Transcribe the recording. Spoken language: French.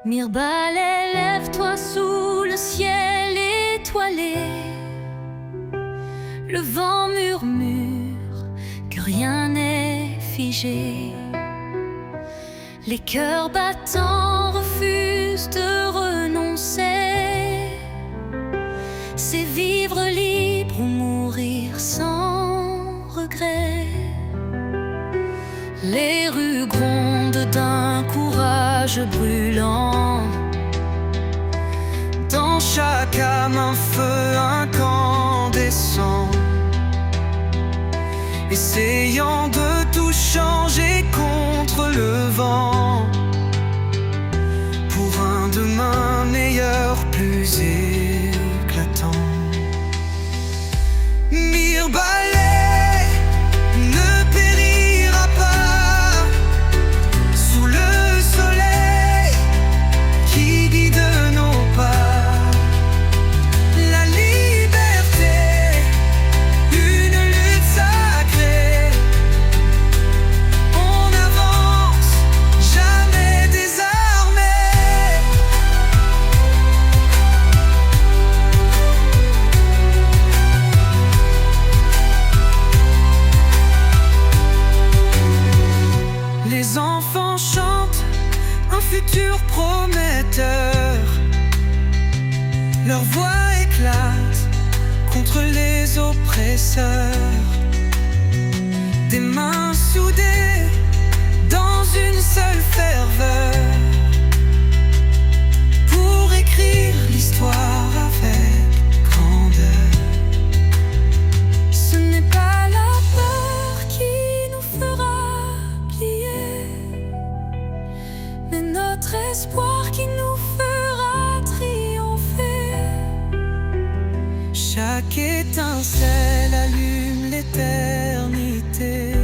Mirbalais, lève-toi sous le ciel étoilé. Le vent murmure que rien n'est figé. Les cœurs battants refusent de renoncer. C'est vivre libre ou mourir sans regret. Les rues grondent d'un courage brûlant. Dans chaque âme un feu incandescent, essayant de tout changer contre le vent, pour un demain meilleur, plus éclatant. Mirbalais ne périra pas sous le soleil qui guide nos pas. La liberté, une lutte sacrée. On avance, jamais désarmé. Les enfants chantent un futur prometteur. Leur voix éclate contre les oppresseurs. Des mains soudées dans une seule ferveur, pour écrire l'histoire avec grandeur. Ce n'est pas la peur qui nous fera plier, mais notre espoir qui nous fera triompher. Chaque étincelle allume l'éternité.